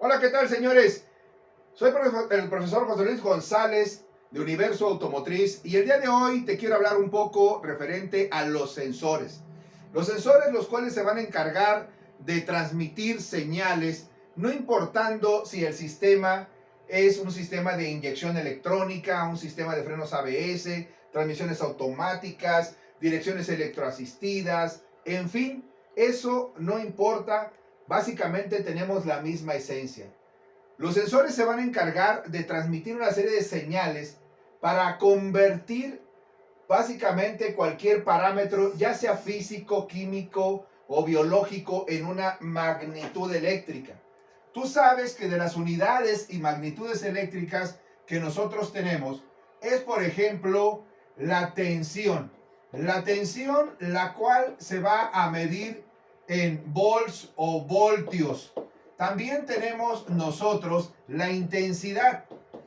Hola, ¿qué tal, señores? Soy el profesor José Luis González de Universo Automotriz y el día de hoy te quiero hablar un poco referente a los sensores. Los sensores los cuales se van a encargar de transmitir señales, no importando si el sistema es un sistema de inyección electrónica, un sistema de frenos ABS, transmisiones automáticas, direcciones electroasistidas, en fin, eso no importa. Básicamente tenemos la misma esencia. Los sensores se van a encargar de transmitir una serie de señales para convertir básicamente cualquier parámetro, ya sea físico, químico o biológico, en una magnitud eléctrica. Tú sabes que de las unidades y magnitudes eléctricas que nosotros tenemos es, por ejemplo, la tensión. La tensión, la cual se va a medir en volts o voltios. También tenemos nosotros la intensidad.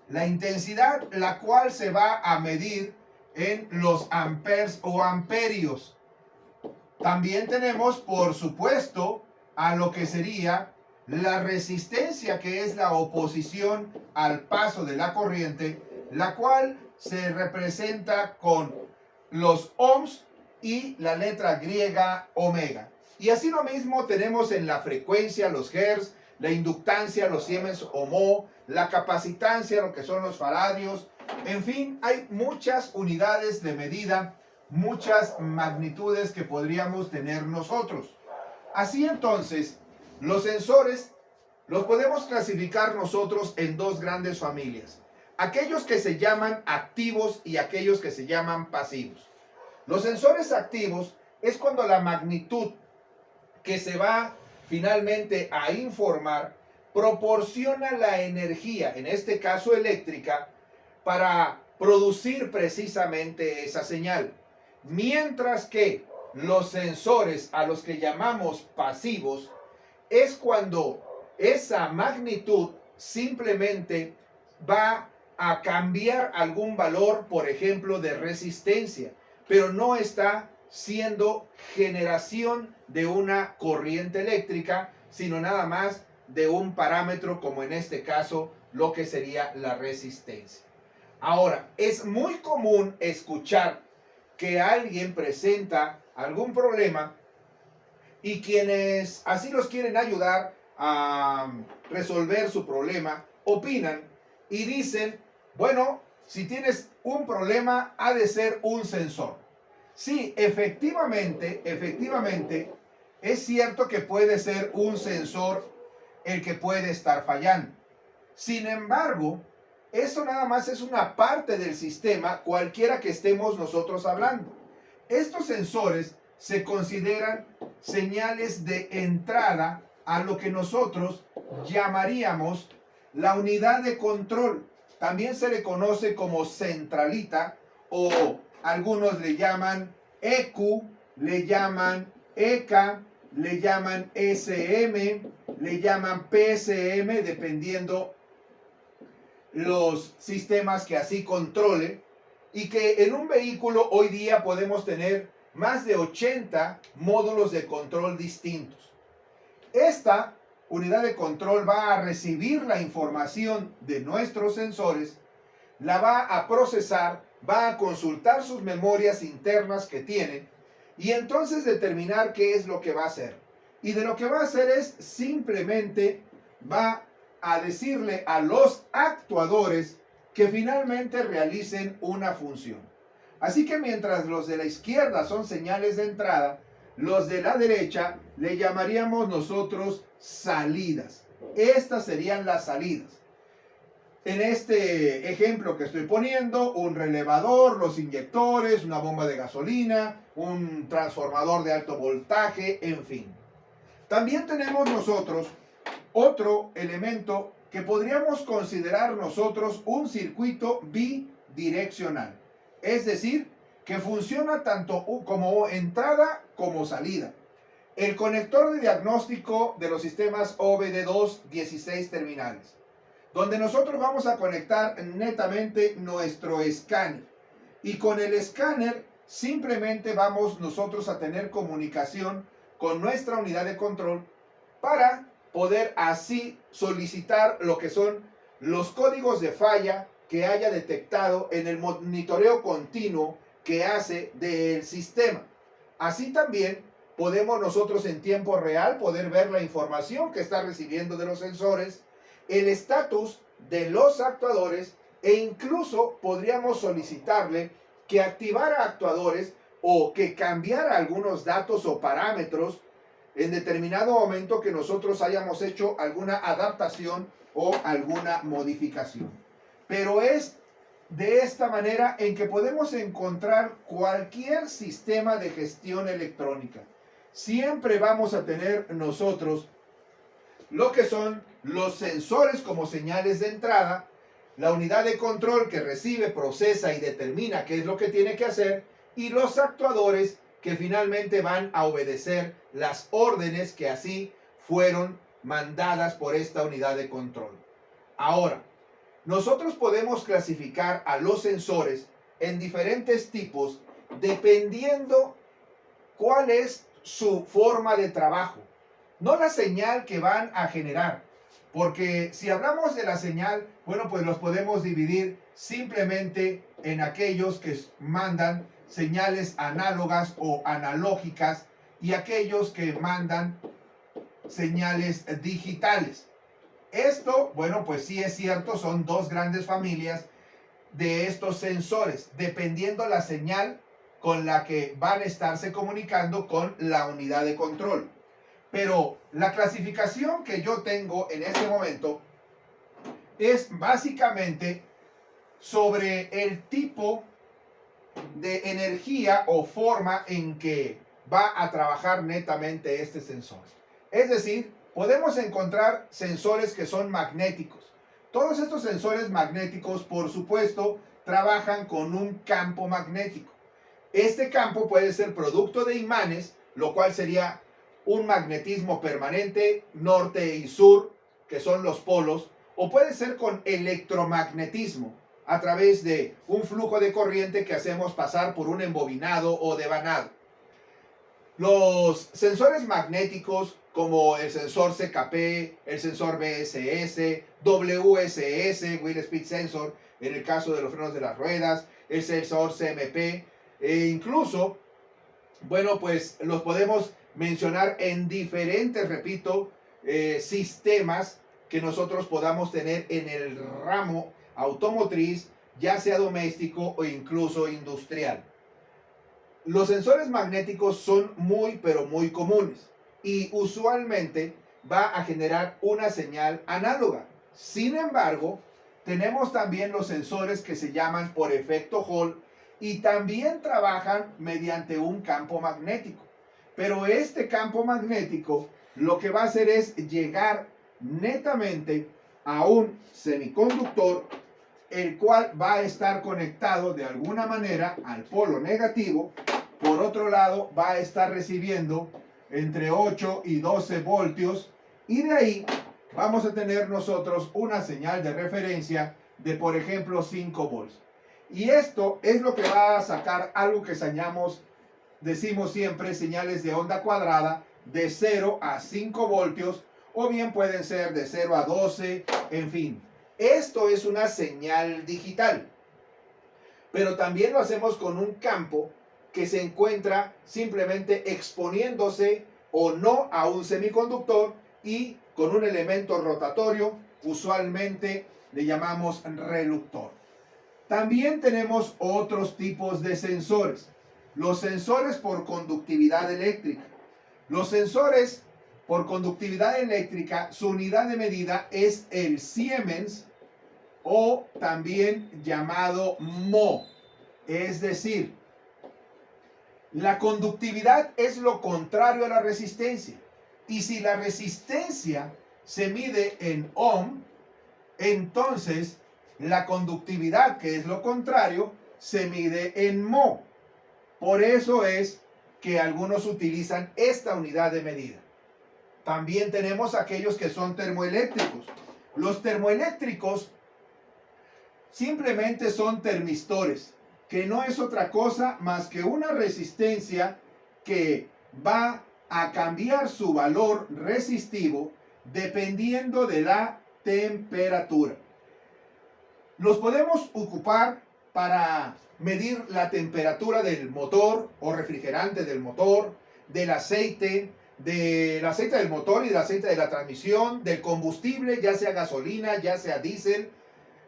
La intensidad, la cual se va a medir en los amperes o amperios. También tenemos, por supuesto, a lo que sería la resistencia, que es la oposición al paso de la corriente, la cual se representa con los ohms y la letra griega omega. Y así lo mismo tenemos en la frecuencia, los hertz, la inductancia, los siemens o mho, la capacitancia, lo que son los faradios. En fin, hay muchas unidades de medida, muchas magnitudes que podríamos tener nosotros. Así entonces, los sensores los podemos clasificar nosotros en dos grandes familias. Aquellos que se llaman activos y aquellos que se llaman pasivos. Los sensores activos es cuando la magnitud que se va finalmente a informar proporciona la energía, en este caso eléctrica, para producir precisamente esa señal. Mientras que los sensores a los que llamamos pasivos es cuando esa magnitud simplemente va a cambiar algún valor, por ejemplo, de resistencia, pero no está siendo generación de una corriente eléctrica, sino nada más de un parámetro, como en este caso lo que sería la resistencia. Ahora, es muy común escuchar que alguien presenta algún problema y quienes así los quieren ayudar a resolver su problema opinan y dicen, bueno, si tienes un problema ha de ser un sensor. Sí, efectivamente, es cierto que puede ser un sensor el que puede estar fallando. Sin embargo, eso nada más es una parte del sistema, cualquiera que estemos nosotros hablando. Estos sensores se consideran señales de entrada a lo que nosotros llamaríamos la unidad de control. También se le conoce como centralita, o algunos le llaman EQ, le llaman EK, le llaman SM, le llaman PSM, dependiendo los sistemas que así controle, y que en un vehículo hoy día podemos tener más de 80 módulos de control distintos. Esta unidad de control va a recibir la información de nuestros sensores, la va a procesar, va a consultar sus memorias internas que tienen y entonces determinar qué es lo que va a hacer. Y de lo que va a hacer es simplemente va a decirle a los actuadores que finalmente realicen una función. Así que mientras los de la izquierda son señales de entrada, los de la derecha le llamaríamos nosotros salidas. Estas serían las salidas. En este ejemplo que estoy poniendo, un relevador, los inyectores, una bomba de gasolina, un transformador de alto voltaje, en fin. También tenemos nosotros otro elemento que podríamos considerar nosotros un circuito bidireccional. Es decir, que funciona tanto como entrada como salida. El conector de diagnóstico de los sistemas OBD2, 16 terminales, donde nosotros vamos a conectar netamente nuestro escáner. Y con el escáner simplemente vamos nosotros a tener comunicación con nuestra unidad de control para poder así solicitar lo que son los códigos de falla que haya detectado en el monitoreo continuo que hace del sistema. Así también podemos nosotros en tiempo real poder ver la información que está recibiendo de los sensores, el estatus de los actuadores e incluso podríamos solicitarle que activara actuadores o que cambiara algunos datos o parámetros en determinado momento que nosotros hayamos hecho alguna adaptación o alguna modificación. Pero es de esta manera en que podemos encontrar cualquier sistema de gestión electrónica. Siempre vamos a tener nosotros lo que son los sensores como señales de entrada, la unidad de control que recibe, procesa y determina qué es lo que tiene que hacer, y los actuadores que finalmente van a obedecer las órdenes que así fueron mandadas por esta unidad de control. Ahora, nosotros podemos clasificar a los sensores en diferentes tipos dependiendo cuál es su forma de trabajo, no la señal que van a generar, porque si hablamos de la señal, bueno, pues los podemos dividir simplemente en aquellos que mandan señales análogas o analógicas y aquellos que mandan señales digitales. Esto, bueno, pues sí es cierto, son dos grandes familias de estos sensores, dependiendo la señal con la que van a estarse comunicando con la unidad de control. Pero la clasificación que yo tengo en este momento es básicamente sobre el tipo de energía o forma en que va a trabajar netamente este sensor. Es decir, podemos encontrar sensores que son magnéticos. Todos estos sensores magnéticos, por supuesto, trabajan con un campo magnético. Este campo puede ser producto de imanes, lo cual sería un magnetismo permanente, norte y sur, que son los polos, o puede ser con electromagnetismo, a través de un flujo de corriente que hacemos pasar por un embobinado o devanado. Los sensores magnéticos, como el sensor CKP, el sensor BSS, WSS, Wheel Speed Sensor, en el caso de los frenos de las ruedas, el sensor CMP, e incluso, bueno, pues los podemos mencionar en diferentes, repito, sistemas que nosotros podamos tener en el ramo automotriz, ya sea doméstico o incluso industrial. Los sensores magnéticos son muy, pero muy comunes y usualmente va a generar una señal análoga. Sin embargo, tenemos también los sensores que se llaman por efecto Hall y también trabajan mediante un campo magnético. Pero este campo magnético lo que va a hacer es llegar netamente a un semiconductor, el cual va a estar conectado de alguna manera al polo negativo. Por otro lado, va a estar recibiendo entre 8 y 12 voltios y de ahí vamos a tener nosotros una señal de referencia de, por ejemplo, 5 volts. Y esto es lo que va a sacar algo que decimos siempre, señales de onda cuadrada de 0 a 5 voltios, o bien pueden ser de 0 a 12, en fin. Esto es una señal digital, pero también lo hacemos con un campo que se encuentra simplemente exponiéndose o no a un semiconductor y con un elemento rotatorio, usualmente le llamamos reluctor. También tenemos otros tipos de sensores. Los sensores por conductividad eléctrica. Los sensores por conductividad eléctrica, su unidad de medida es el Siemens o también llamado mho. Es decir, la conductividad es lo contrario a la resistencia. Y si la resistencia se mide en ohm, entonces la conductividad, que es lo contrario, se mide en mho. Por eso es que algunos utilizan esta unidad de medida. También tenemos aquellos que son termoeléctricos. Los termoeléctricos simplemente son termistores, que no es otra cosa más que una resistencia que va a cambiar su valor resistivo dependiendo de la temperatura. Los podemos ocupar para medir la temperatura del motor o refrigerante del motor, del aceite del motor y del aceite de la transmisión, del combustible, ya sea gasolina, ya sea diésel.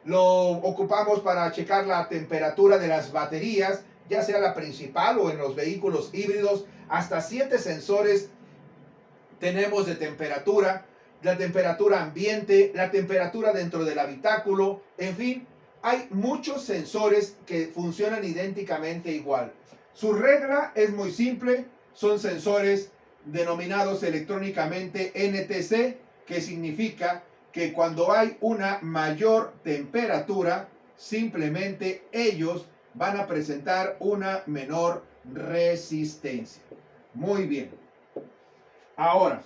Lo ocupamos para checar la temperatura de las baterías, ya sea la principal o en los vehículos híbridos. Hasta 7 sensores tenemos de temperatura, la temperatura ambiente, la temperatura dentro del habitáculo, en fin, hay muchos sensores que funcionan idénticamente igual. Su regla es muy simple, son sensores denominados electrónicamente NTC, que significa que cuando hay una mayor temperatura, simplemente ellos van a presentar una menor resistencia. Muy bien. Ahora,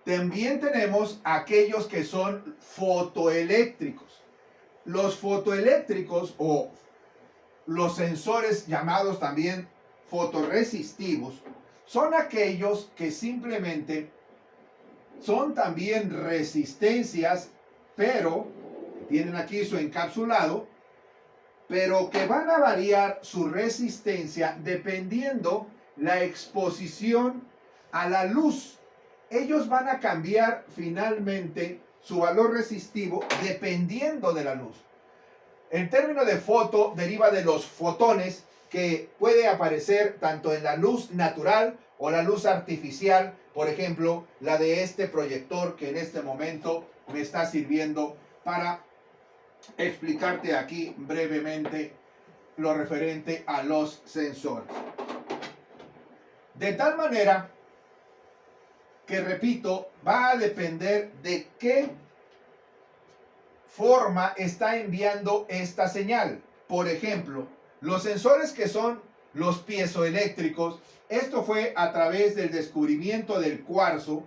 también tenemos aquellos que son fotoeléctricos. Los fotoeléctricos o los sensores llamados también fotorresistivos son aquellos que simplemente son también resistencias, pero tienen aquí su encapsulado, pero que van a variar su resistencia dependiendo la exposición a la luz. Ellos van a cambiar finalmente su valor resistivo dependiendo de la luz. El término de foto deriva de los fotones, que puede aparecer tanto en la luz natural o la luz artificial, por ejemplo, la de este proyector que en este momento me está sirviendo para explicarte aquí brevemente lo referente a los sensores. De tal manera que, repito, va a depender de qué forma está enviando esta señal. Por ejemplo, los sensores que son los piezoeléctricos, esto fue a través del descubrimiento del cuarzo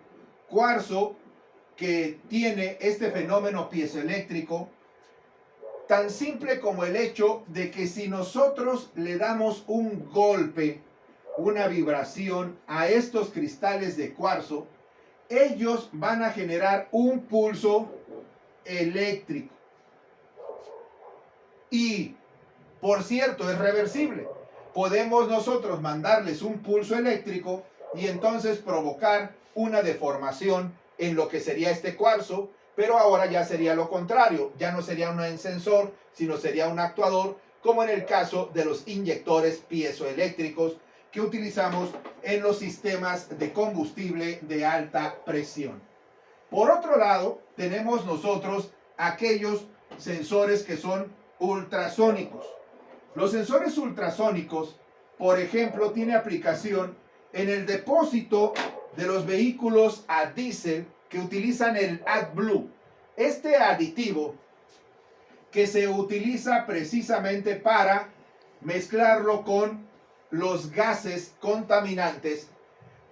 que tiene este fenómeno piezoeléctrico, tan simple como el hecho de que si nosotros le damos un golpe, una vibración a estos cristales de cuarzo, ellos van a generar un pulso eléctrico. Y, por cierto, es reversible. Podemos nosotros mandarles un pulso eléctrico y entonces provocar una deformación en lo que sería este cuarzo, pero ahora ya sería lo contrario. Ya no sería un sensor, sino sería un actuador, como en el caso de los inyectores piezoeléctricos que utilizamos en los sistemas de combustible de alta presión. Por otro lado, tenemos nosotros aquellos sensores que son ultrasónicos. Los sensores ultrasónicos, por ejemplo, tiene aplicación en el depósito de los vehículos a diésel que utilizan el AdBlue. Este aditivo que se utiliza precisamente para mezclarlo con los gases contaminantes,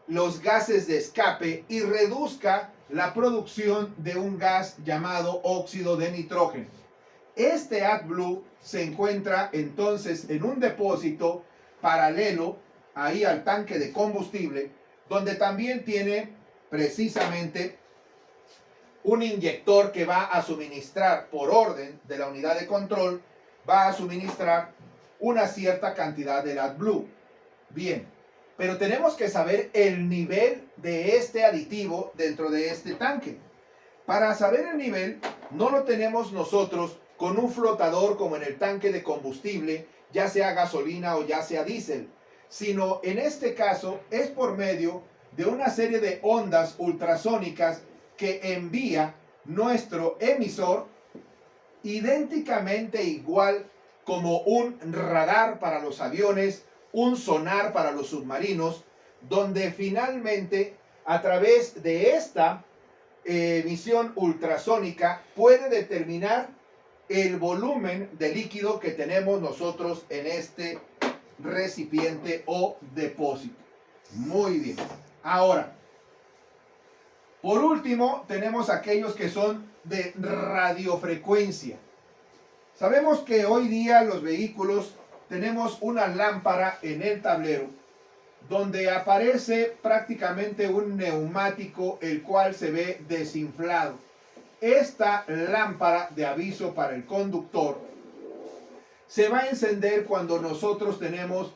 los gases de escape, y reduzca la producción de un gas llamado óxido de nitrógeno. Este AdBlue se encuentra entonces en un depósito paralelo ahí al tanque de combustible, donde también tiene precisamente un inyector que va a suministrar, por orden de la unidad de control, va a suministrar una cierta cantidad del AdBlue. Bien, pero tenemos que saber el nivel de este aditivo dentro de este tanque. Para saber el nivel, no lo tenemos nosotros con un flotador como en el tanque de combustible, ya sea gasolina o ya sea diésel, sino en este caso es por medio de una serie de ondas ultrasónicas que envía nuestro emisor, idénticamente igual como un radar para los aviones, un sonar para los submarinos, donde finalmente a través de esta emisión ultrasónica puede determinar el volumen de líquido que tenemos nosotros en este recipiente o depósito. Muy bien. Ahora, por último, tenemos aquellos que son de radiofrecuencia. Sabemos que hoy día los vehículos tenemos una lámpara en el tablero donde aparece prácticamente un neumático el cual se ve desinflado. Esta lámpara de aviso para el conductor se va a encender cuando nosotros tenemos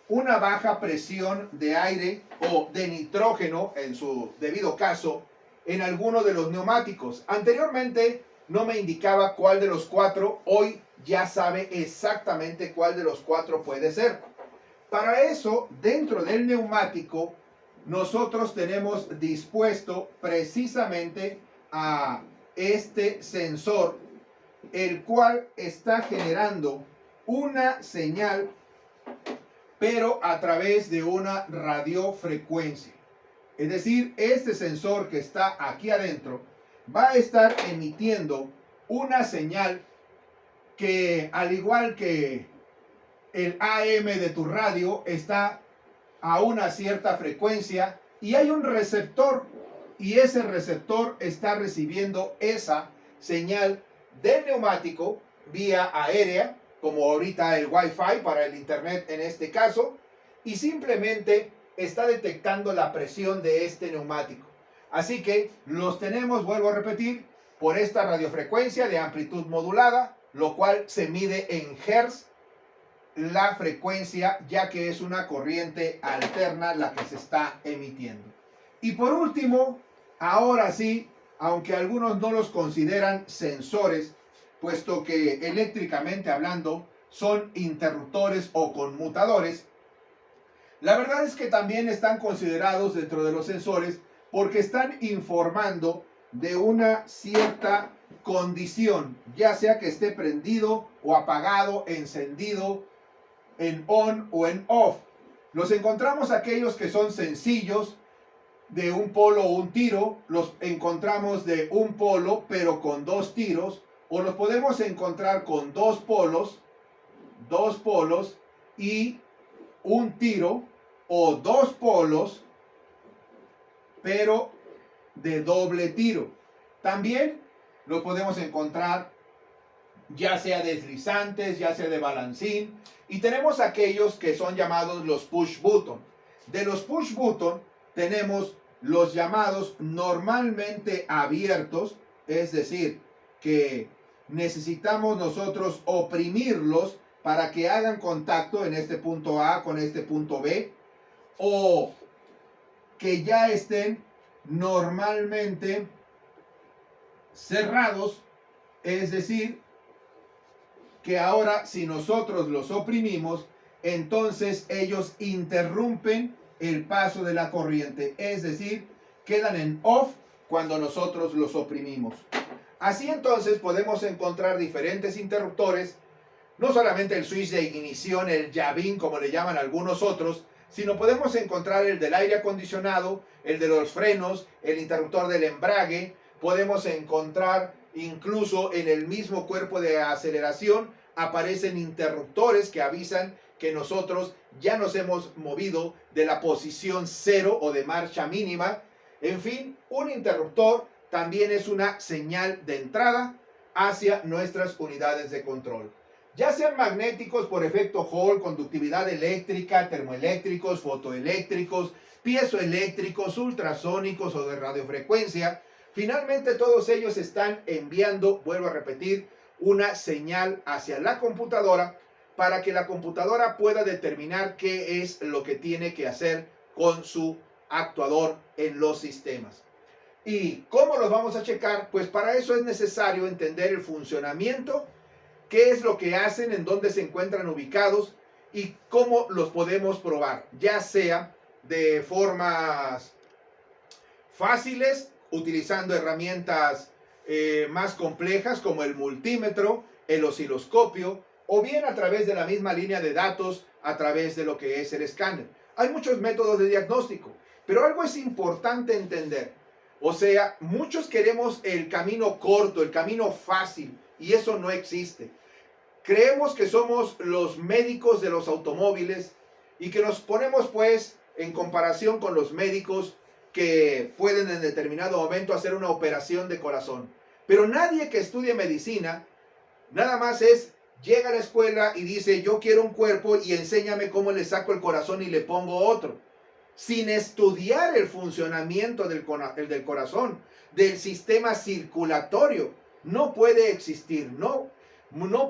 una baja presión de aire o de nitrógeno, en su debido caso, en alguno de los neumáticos. Anteriormente no me indicaba cuál de los cuatro, hoy ya sabe exactamente cuál de los cuatro puede ser. Para eso, dentro del neumático, nosotros tenemos dispuesto precisamente a este sensor, el cual está generando una señal, pero a través de una radiofrecuencia. Es decir, este sensor que está aquí adentro va a estar emitiendo una señal que, al igual que el AM de tu radio, está a una cierta frecuencia y hay un receptor, y ese receptor está recibiendo esa señal del neumático vía aérea, como ahorita el Wi-Fi para el internet en este caso, y simplemente está detectando la presión de este neumático. Así que los tenemos, vuelvo a repetir, por esta radiofrecuencia de amplitud modulada, lo cual se mide en hertz la frecuencia, ya que es una corriente alterna la que se está emitiendo. Y por último, ahora sí, aunque algunos no los consideran sensores, puesto que eléctricamente hablando son interruptores o conmutadores, la verdad es que también están considerados dentro de los sensores porque están informando de una cierta condición, ya sea que esté prendido o apagado, encendido, en on o en off. Los encontramos aquellos que son sencillos, de un polo o un tiro, los encontramos de un polo pero con dos tiros, o los podemos encontrar con dos polos y un tiro, o dos polos pero de doble tiro. También los podemos encontrar ya sea deslizantes, ya sea de balancín, y tenemos aquellos que son llamados los push button. De los push button tenemos los llamados normalmente abiertos, es decir, que necesitamos nosotros oprimirlos para que hagan contacto en este punto A con este punto B, o que ya estén normalmente cerrados, es decir, que ahora si nosotros los oprimimos, entonces ellos interrumpen el paso de la corriente, es decir, quedan en off cuando nosotros los oprimimos. Así entonces podemos encontrar diferentes interruptores, no solamente el switch de ignición, el llavín como le llaman algunos otros, sino podemos encontrar el del aire acondicionado, el de los frenos, el interruptor del embrague, podemos encontrar incluso en el mismo cuerpo de aceleración, aparecen interruptores que avisan que nosotros ya nos hemos movido de la posición cero o de marcha mínima. En fin, un interruptor también es una señal de entrada hacia nuestras unidades de control. Ya sean magnéticos por efecto Hall, conductividad eléctrica, termoeléctricos, fotoeléctricos, piezoeléctricos, ultrasónicos o de radiofrecuencia, finalmente todos ellos están enviando, vuelvo a repetir, una señal hacia la computadora para que la computadora pueda determinar qué es lo que tiene que hacer con su actuador en los sistemas. ¿Y cómo los vamos a checar? Pues para eso es necesario entender el funcionamiento, qué es lo que hacen, en dónde se encuentran ubicados y cómo los podemos probar, ya sea de formas fáciles, utilizando herramientas más complejas como el multímetro, el osciloscopio, o bien a través de la misma línea de datos, a través de lo que es el escáner. Hay muchos métodos de diagnóstico, pero algo es importante entender. O sea, muchos queremos el camino corto, el camino fácil, y eso no existe. Creemos que somos los médicos de los automóviles y que nos ponemos pues en comparación con los médicos que pueden en determinado momento hacer una operación de corazón. Pero nadie que estudie medicina nada más es llega a la escuela y dice, yo quiero un cuerpo y enséñame cómo le saco el corazón y le pongo otro, sin estudiar el funcionamiento del corazón, del sistema circulatorio. No puede existir, no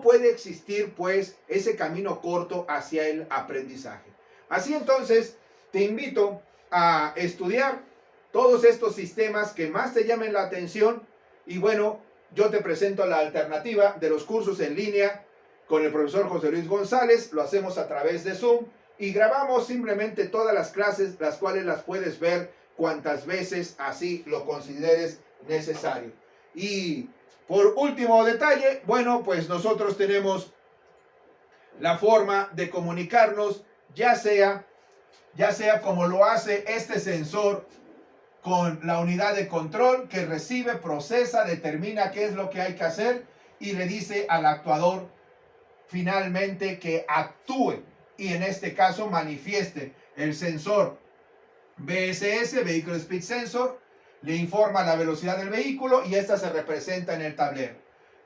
puede existir pues ese camino corto hacia el aprendizaje. Así entonces, te invito a estudiar todos estos sistemas que más te llamen la atención y bueno, yo te presento la alternativa de los cursos en línea con el profesor José Luis González. Lo hacemos a través de Zoom y grabamos simplemente todas las clases, las cuales las puedes ver cuantas veces así lo consideres necesario. Y por último detalle, bueno, pues nosotros tenemos la forma de comunicarnos, ya sea como lo hace este sensor con la unidad de control que recibe, procesa, determina qué es lo que hay que hacer y le dice al actuador finalmente que actúe y en este caso manifieste. El sensor VSS, Vehicle Speed Sensor, le informa la velocidad del vehículo y esta se representa en el tablero.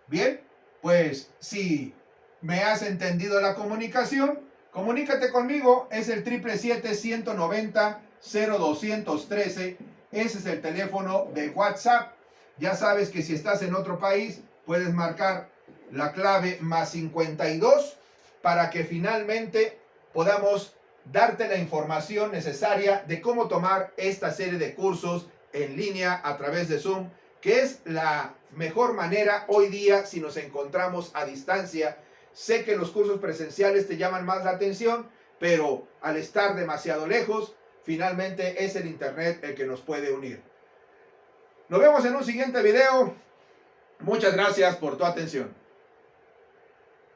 Bien, pues si me has entendido la comunicación, comunícate conmigo, es el 777-190-0213. Ese es el teléfono de WhatsApp. Ya sabes que si estás en otro país, puedes marcar la clave +52 para que finalmente podamos darte la información necesaria de cómo tomar esta serie de cursos en línea a través de Zoom, que es la mejor manera hoy día si nos encontramos a distancia. Sé que los cursos presenciales te llaman más la atención, pero al estar demasiado lejos, finalmente es el internet el que nos puede unir. Nos vemos en un siguiente video. Muchas gracias por tu atención.